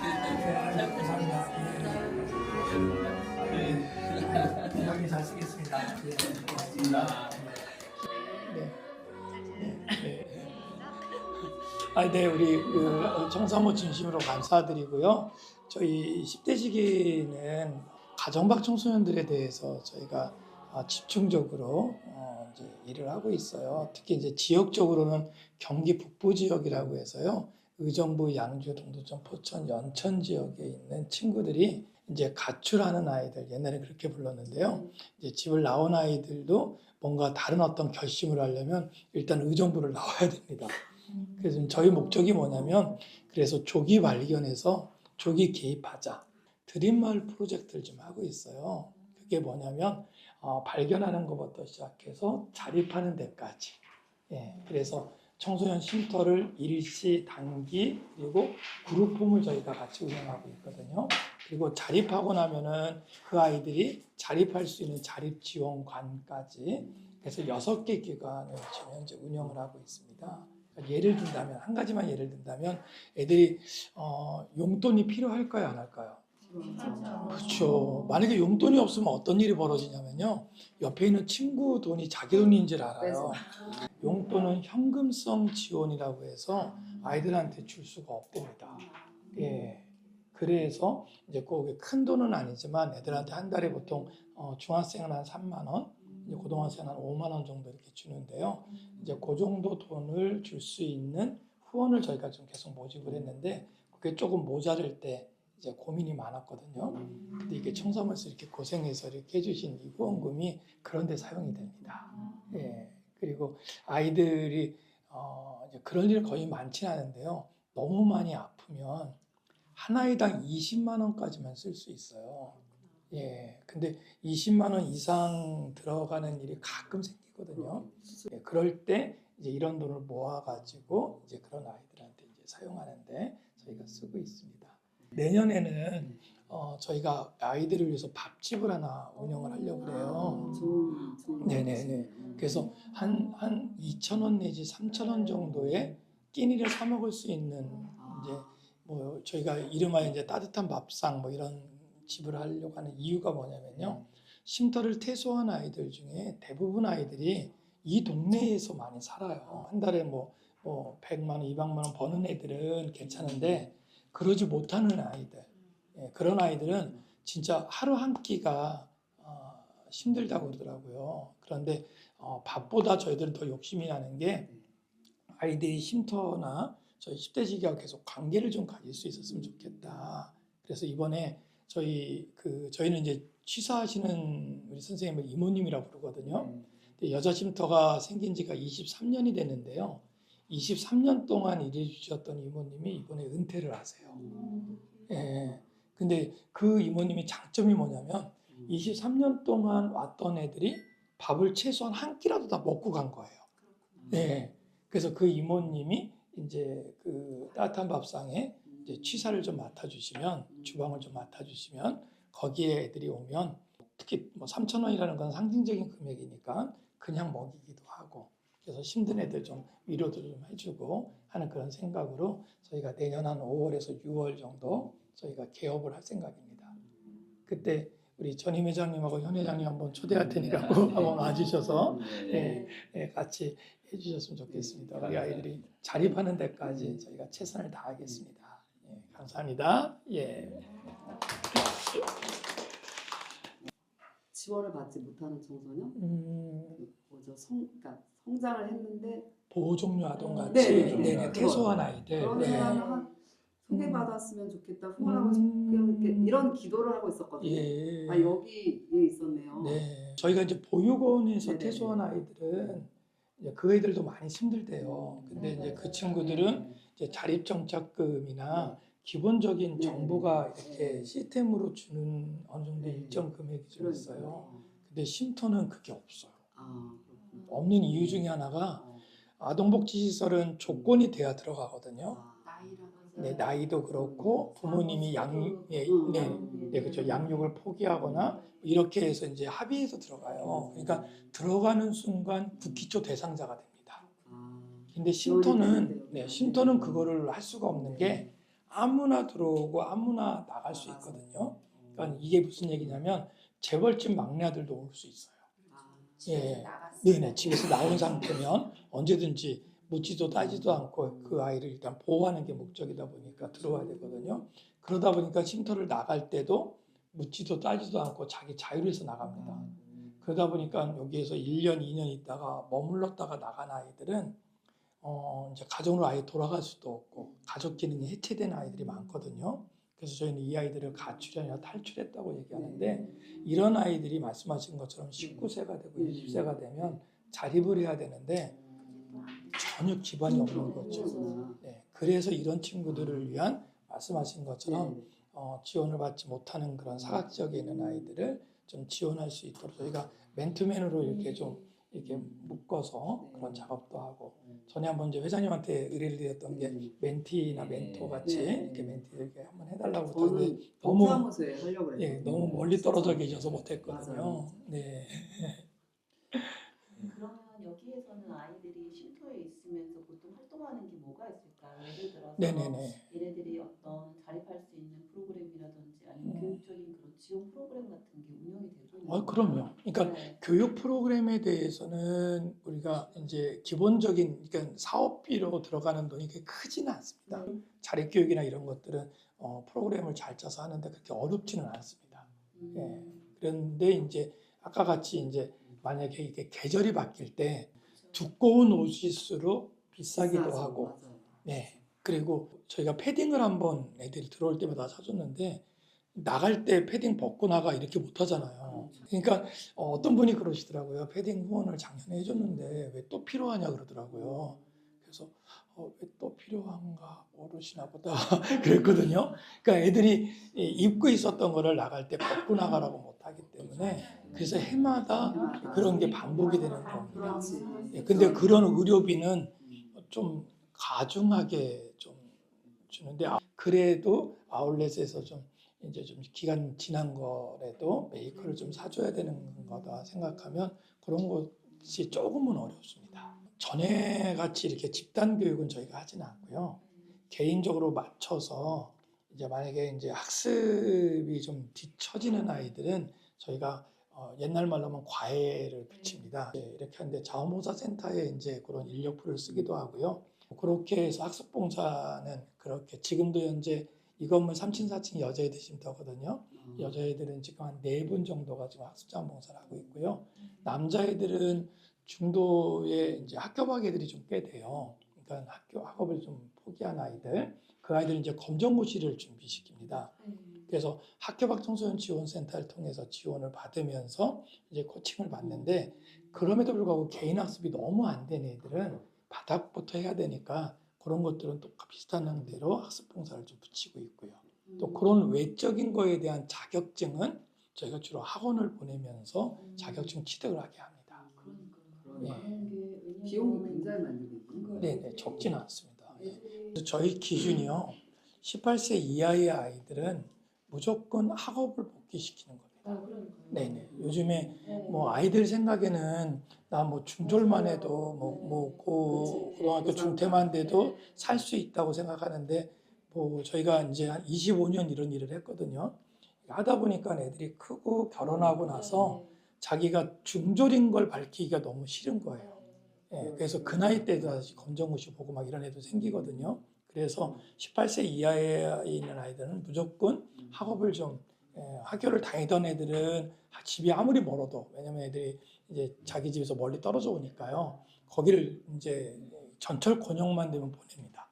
네, 감사합니다. 예. 여기 잘 쓰겠습니다. 예, 고맙습니다. 네. 네. 네, 우리 청사모 진심으로 감사드리고요. 저희 10대 지기는 가정박 청소년들에 대해서 저희가 집중적으로 이제 일을 하고 있어요. 특히 이제 지역적으로는 경기 북부 지역이라고 해서요. 의정부, 양주, 동두천, 포천, 연천 지역에 있는 친구들이 이제 가출하는 아이들, 옛날에 그렇게 불렀는데요. 이제 집을 나온 아이들도 뭔가 다른 어떤 결심을 하려면 일단 의정부를 나와야 됩니다. 그래서 저희 목적이 뭐냐면, 그래서 조기 발견해서 조기 개입하자. 드림마을 프로젝트를 좀 하고 있어요. 그게 뭐냐면 발견하는 것부터 시작해서 자립하는 데까지. 예, 그래서 청소년 쉼터를 일시, 단기, 그리고 그룹홈을 저희가 같이 운영하고 있거든요. 그리고 자립하고 나면은 그 아이들이 자립할 수 있는 자립지원관까지, 그래서 6개 기관을 지금 현재 운영을 하고 있습니다. 예를 든다면, 한 가지만 예를 든다면, 애들이 용돈이 필요할까요, 안 할까요? 그렇죠. 만약에 용돈이 없으면 어떤 일이 벌어지냐면요, 옆에 있는 친구 돈이 자기 돈인 줄 알아요. 용돈은 현금성 지원이라고 해서 아이들한테 줄 수가 없답니다. 예. 그래서 이제 꼭 큰 돈은 아니지만 애들한테 한 달에 보통 중학생은 한 3만 원, 이제 고등학생은 한 5만 원 정도 이렇게 주는데요. 이제 그 정도 돈을 줄 수 있는 후원을 저희가 좀 계속 모집을 했는데, 그게 조금 모자랄 때 이제 고민이 많았거든요. 근데 이게 청사무에서 이렇게 고생해서 이렇게 해주신 이 후원금이 그런 데 사용이 됩니다. 예. 그리고 아이들이 이제 그런 일 거의 많지는 않은데요. 너무 많이 아프면 한 아이당 20만 원까지만 쓸 수 있어요. 예. 근데 20만 원 이상 들어가는 일이 가끔 생기거든요. 예, 그럴 때 이제 이런 돈을 모아가지고 이제 그런 아이들한테 이제 사용하는데 저희가 쓰고 있습니다. 내년에는 저희가 아이들을 위해서 밥집을 하나 운영을 하려고 그래요. 좋은 네네네. 그래서 한 2천 원 내지 3천 원 정도의 끼니를 사 먹을 수 있는, 이제 뭐 저희가 이름하여 이제 따뜻한 밥상 뭐 이런 집을 하려고 하는 이유가 뭐냐면요. 쉼터를 퇴소한 아이들 중에 대부분 아이들이 이 동네에서 많이 살아요. 한 달에 뭐 100만 원, 200만 원 버는 애들은 괜찮은데, 그러지 못하는 아이들, 예, 그런 아이들은 진짜 하루 한 끼가 힘들다고 그러더라고요. 그런데 밥보다 저희들은 더 욕심이 나는 게, 아이들이 쉼터나 저희 10대 지기하고 계속 관계를 좀 가질 수 있었으면 좋겠다. 그래서 이번에 저희는 이제 취사하시는 우리 선생님을 이모님이라고 부르거든요. 근데 여자 쉼터가 생긴 지가 23년이 됐는데요. 23년 동안 일해 주셨던 이모님이 이번에 은퇴를 하세요. 예. 근데 그 이모님이 장점이 뭐냐면 23년 동안 왔던 애들이 밥을 최소한 한 끼라도 다 먹고 간 거예요. 네. 그래서 그 이모님이 이제 그 따뜻한 밥상에 이제 취사를 좀 맡아주시면, 주방을 좀 맡아주시면, 거기에 애들이 오면, 특히 뭐 3천 원이라는 건 상징적인 금액이니까 그냥 먹이기도 하고, 그래서 힘든 애들 좀 위로도 좀 해주고 하는 그런 생각으로 저희가 내년 한 5월에서 6월 정도 저희가 개업을 할 생각입니다. 그때 우리 전임 회장님하고 현 회장님 한번 초대할 테니까 꼭 한번 와주셔서 같이 해주셨으면 좋겠습니다. 우리 아이들이 자립하는 데까지 저희가 최선을 다하겠습니다. 예, 감사합니다. 예. 지원을 받지 못하는 청소년, 그러니까 성장을 했는데 보호종료 아동 같이 네네. 퇴소한 아이들. 그런 사람을 소개받았으면 좋겠다, 후원하고 싶게 이런 기도를 하고 있었거든요. 예. 여기에 있었네요. 네. 저희가 이제 보육원에서 네네. 퇴소한 아이들은 이제 그 애들도 많이 힘들대요. 근데 이제 그 친구들은 이제 자립정착금이나 기본적인 정부가 이렇게 시스템으로 주는 어느 정도 일정 금액이 좀 있어요. 근데 쉼터는 그게 없어요. 없는 이유 중에 하나가, 아동복지시설은 조건이 돼야 들어가거든요. 네, 나이도 그렇고 부모님이 그렇죠. 양육을 포기하거나 이렇게 해서 이제 합의해서 들어가요. 그러니까 들어가는 순간 국기초 대상자가 됩니다. 근데 쉼터는 그거를 할 수가 없는 게, 아무나 들어오고 아무나 나갈 수 있거든요. 그러니까 이게 무슨 얘기냐면 재벌집 막내 아들도 올 수 있어요. 예, 네네. 집에서 나온 상태면 언제든지 묻지도 따지도 않고 그 아이를 일단 보호하는 게 목적이다 보니까 들어와야 되거든요. 그러다 보니까 쉼터를 나갈 때도 묻지도 따지도 않고 자기 자율에서 나갑니다. 그러다 보니까 여기에서 1년, 2년 있다가 머물렀다가 나간 아이들은 이제 가정으로 아예 돌아갈 수도 없고 가족 기능이 해체된 아이들이 많거든요. 그래서 저희는 이 아이들을 가출이 아니라 탈출했다고 얘기하는데 이런 아이들이 말씀하신 것처럼 19세가 되고 20세가 되면 자립을 해야 되는데 전혀 기반이 없는 거죠. 네, 그래서 이런 친구들을 위한 말씀하신 것처럼 지원을 받지 못하는 그런 사각지역에 있는 아이들을 좀 지원할 수 있도록 저희가 맨투맨으로 이렇게 좀 이렇게 묶어서 그런 작업도 하고 전에 한번 이제 회장님한테 의뢰를 드렸던 게 멘티나 멘토 같이 이렇게 멘티 이렇게 한번 해달라고 했는데 저는 너무 사무소에 하려고 그랬어요. 예, 너무 멀리 떨어져 계셔서 못했거든요. 맞아요. 네. 그러면 여기에서는 아이들이 쉼터에 있으면서 보통 활동하는 게 뭐가 있을까요? 예를 들어서 네네네. 얘네들이 어떤 자립할 수 있는 프로그램이라든지 아니면 교육적인 그런 지원 프로그램 같은 게 운영이 되고 있는 건가요? 그럼요. 그러니까 네. 교육 프로그램에 대해서는 우리가 이제 기본적인 그러니까 사업비로 들어가는 돈이 그렇게 크지는 않습니다. 자립교육이나 이런 것들은 프로그램을 잘 짜서 하는데 그렇게 어렵지는 않습니다. 예. 그런데 이제 아까 같이 이제 만약에 이게 계절이 바뀔 때 두꺼운 옷일수록 비싸기도 비싸죠. 하고, 맞아요. 네. 그리고 저희가 패딩을 한번 애들이 들어올 때마다 사줬는데 나갈 때 패딩 벗고 나가 이렇게 못 하잖아요. 그러니까 어떤 분이 그러시더라고요. 패딩 후원을 작년에 해줬는데 왜 또 필요하냐 그러더라고요. 그래서 왜 또 필요한가 모르시나 보다 그랬거든요. 그러니까 애들이 입고 있었던 거를 나갈 때 벗고 나가라고 못 하기 때문에 그래서 해마다 그런 게 반복이 되는 겁니다. 그렇지. 예, 근데 그런 의료비는 좀 가중하게 좀 주는데 그래도 아울렛에서 좀 이제 좀 기간 지난 거라도 메이커를 좀 사줘야 되는 거다 생각하면 그런 것이 조금은 어렵습니다. 전에 같이 이렇게 집단 교육은 저희가 하지는 않고요. 개인적으로 맞춰서 이제 만약에 이제 학습이 좀 뒤처지는 아이들은 저희가 옛날 말로 하면 과외를 붙입니다. 이렇게 하는데 자원봉사센터에 이제 그런 인력풀을 쓰기도 하고요. 그렇게 해서 학습봉사는 그렇게 지금도 현재 이 건물 3층, 4층 여자애들 쉼터거든요. 여자애들은 지금 한 4분 정도가 지금 학습자원봉사를 하고 있고요. 남자애들은 중도에 이제 학교 박 애들이 좀 꽤 돼요. 그러니까 학업을 좀 포기한 아이들, 그 아이들은 이제 검정고시를 준비시킵니다. 그래서 학교 밖 청소년 지원센터를 통해서 지원을 받으면서 이제 코칭을 받는데 그럼에도 불구하고 개인 학습이 너무 안 된 애들은 바닥부터 해야 되니까 그런 것들은 또 비슷한 대로 학습 봉사를 좀 붙이고 있고요. 또 그런 외적인 거에 대한 자격증은 저희가 주로 학원을 보내면서 자격증 취득을 하게 합니다. 그러니까 비용이 굉장히 많이 들거든요. 네, 적지는 않습니다. 그래서 저희 기준이요. 18세 이하의 아이들은 무조건 학업을 복귀시키는 겁니다. 네네. 요즘에 뭐 아이들 생각에는 나 뭐 중졸만 해도 뭐 고등학교 중퇴만 돼도 살 수 있다고 생각하는데 뭐 저희가 이제 한 25년 이런 일을 했거든요. 하다 보니까 애들이 크고 결혼하고 나서 자기가 중졸인 걸 밝히기가 너무 싫은 거예요. 예, 그래서 그 나이 때도 다시 검정고시 보고 막 이런 애도 생기거든요. 그래서 18세 이하에 있는 아이들은 무조건 학업을 좀 학교를 다니던 애들은 집이 아무리 멀어도 왜냐면 애들이 이제 자기 집에서 멀리 떨어져 오니까요. 거기를 이제 전철 권역만 되면 보냅니다.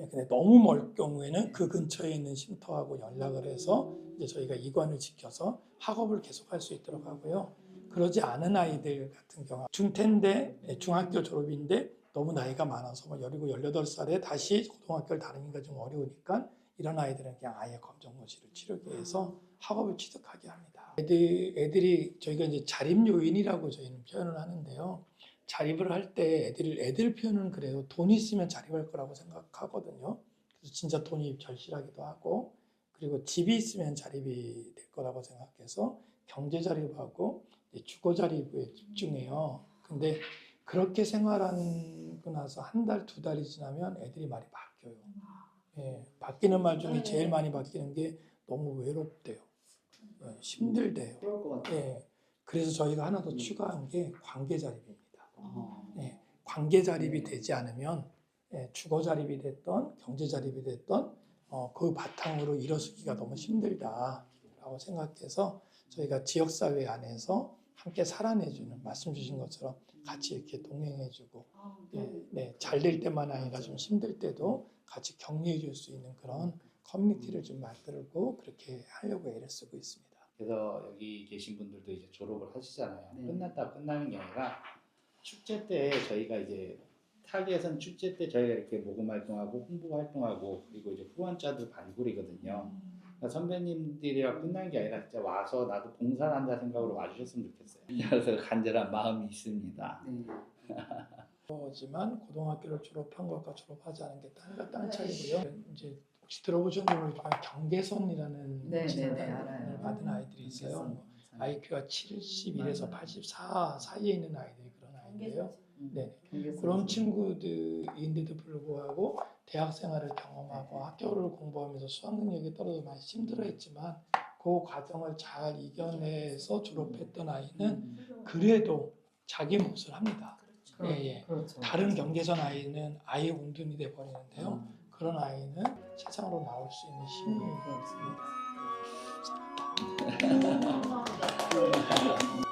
예, 근데 너무 멀 경우에는 그 근처에 있는 쉼터하고 연락을 해서 이제 저희가 이관을 지켜서 학업을 계속할 수 있도록 하고요. 그러지 않은 아이들 같은 경우 중퇴인데 중학교 졸업인데 너무 나이가 많아서 뭐 17, 18살에 다시 고등학교를 다니기가 좀 어려우니까 이런 아이들은 그냥 아예 검정고시를 치르게 해서 학업을 취득하게 합니다. 애들이 저희가 이제 자립 요인이라고 저희는 표현을 하는데요. 자립을 할 때 애들 표현은 그래요. 돈이 있으면 자립할 거라고 생각하거든요. 그래서 진짜 돈이 절실하기도 하고 그리고 집이 있으면 자립이 될 거라고 생각해서 경제 자립하고 주거 자립에 집중해요. 근데 그렇게 생활하고 나서 한 달, 2달이 지나면 애들이 말이 바뀌어요. 예, 바뀌는 말 중에 제일 많이 바뀌는 게 너무 외롭대요. 예, 힘들대요. 그럴 것 같아요. 예, 그래서 저희가 하나 더 추가한 게 관계 자립입니다. 아. 예, 관계 자립이 되지 않으면 주거 자립이 됐던 경제 자립이 됐던 그 바탕으로 일어서기가 너무 힘들다라고 생각해서 저희가 지역사회 안에서 함께 살아내주는 말씀 주신 것처럼 같이 이렇게 동행해주고 잘 될 때만 아니라 좀 힘들 때도 같이 격려해 줄 수 있는 그런 커뮤니티를 좀 만들고 그렇게 하려고 애를 쓰고 있습니다. 그래서 여기 계신 분들도 이제 졸업을 하시잖아요. 네. 끝났다 끝나는 게 아니라 축제 때 저희가 이제 타겟은 축제 때 저희가 이렇게 모금 활동하고 홍보 활동하고 그리고 이제 후원자들 발굴이거든요. 그러니까 선배님들이랑 끝난 게 아니라 진짜 와서 나도 봉사한다 생각으로 와주셨으면 좋겠어요. 그래서 간절한 마음이 있습니다. 네. 지만 고등학교를 졸업한 것과 졸업하지 않은 게 딴 차이고요. 이제 혹시 들어보셨는지 모르지만 경계선이라는 네, 진단을 네, 알아요. 받은 아이들이 있어요. IQ가 71에서 84 사이에 있는 아이들이 그런 아이인데요. 네. 그런 친구들인데도 불구하고 대학 생활을 경험하고 학교를 공부하면서 수학 능력이 떨어져 많이 힘들어했지만 그 과정을 잘 이겨내서 졸업했던 아이는 그래도 자기 몫을 합니다. 예. 그렇죠. 다른 경계선 아이는 아예 운둔이 돼 버리는데요. 그런 아이는 세상으로 나올 수 있는 힘이 있습니다. 감사합니다.